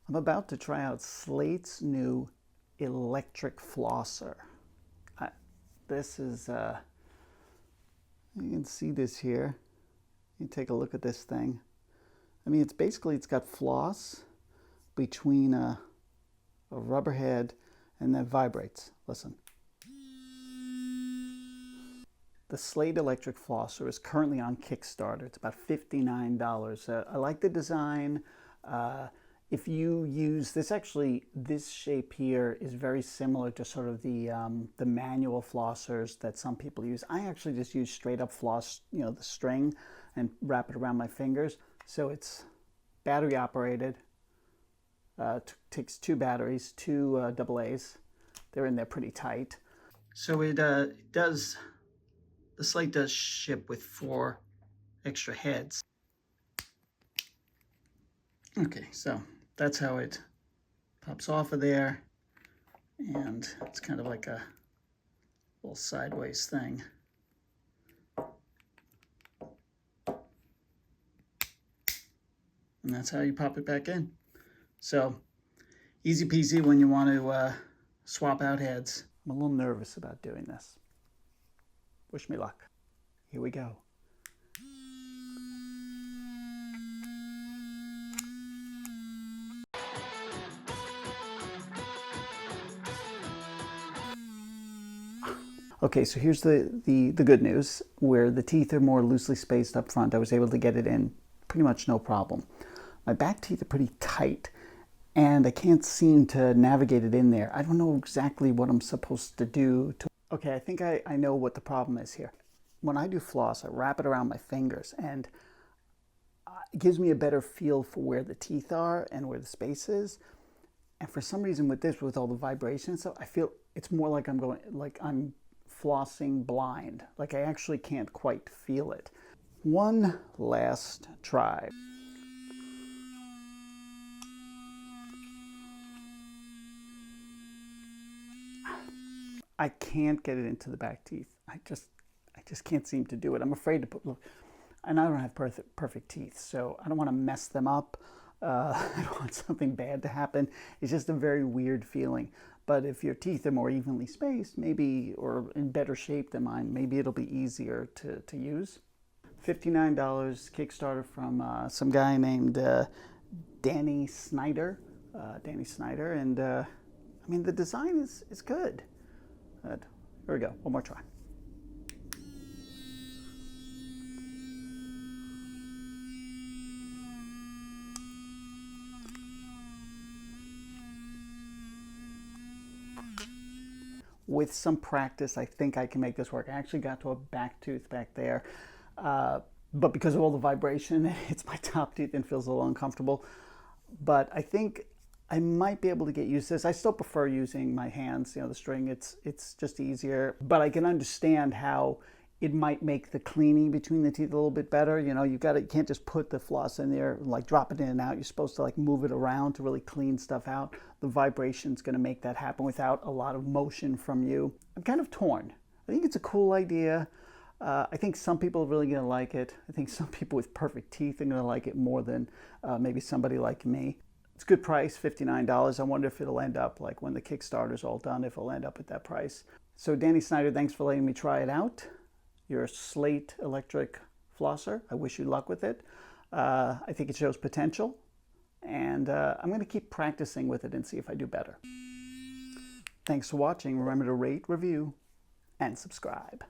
I'm about to try out Slate's new electric flosser. This is, you can see this here. You take a look at this thing. I mean, it's got floss between a rubber head and that vibrates. Listen. The Slate Electric Flosser is currently on Kickstarter. It's about $59. I like the design. If you use this, actually, this shape here is very similar to sort of the manual flossers that some people use. I actually just use straight up floss, the string, and wrap it around my fingers. So it's battery operated. Takes two batteries, two AA's. They're in there pretty tight. So the Slate does ship with 4 extra heads. Okay, so that's how it pops off of there. And it's kind of like a little sideways thing. And that's how you pop it back in. So easy peasy when you want to swap out heads. I'm a little nervous about doing this. Wish me luck. Here we go. Okay, so here's the good news. Where the teeth are more loosely spaced up front, I was able to get it in pretty much no problem. My back teeth are pretty tight, and I can't seem to navigate it in there. I don't know exactly what I'm supposed to do to... Okay, I think I know what the problem is here. When I do floss, I wrap it around my fingers, and it gives me a better feel for where the teeth are and where the space is. And for some reason with this, with all the vibrations, so I feel it's more like I'm flossing blind. Like I actually can't quite feel it. One last try. I can't get it into the back teeth. I just can't seem to do it. I'm afraid to put, look, and I don't have perfect teeth, so I don't want to mess them up. I don't want something bad to happen. It's just a very weird feeling. But if your teeth are more evenly spaced, maybe, or in better shape than mine, maybe it'll be easier to use. $59 Kickstarter from some guy named Danny Snyder. And I mean, the design is good. Here we go, one more try. With some practice, I think I can make this work. I actually got to a back tooth back there, but because of all the vibration, it hits my top teeth and feels a little uncomfortable. But I think I might be able to get used to this. I still prefer using my hands, the string, it's just easier. But I can understand how it might make the cleaning between the teeth a little bit better. You can't just put the floss in there, like drop it in and out. You're supposed to like move it around to really clean stuff out. The vibration's gonna make that happen without a lot of motion from you. I'm kind of torn. I think it's a cool idea. I think some people are really gonna like it. I think some people with perfect teeth are gonna like it more than maybe somebody like me. It's a good price, $59. I wonder if it'll end up, like when the Kickstarter's all done, if it'll end up at that price. So Danny Snyder, thanks for letting me try it out. Your Slate Electric Flosser. I wish you luck with it. I think it shows potential, and I'm going to keep practicing with it and see if I do better. Thanks for watching. Remember to rate, review, and subscribe.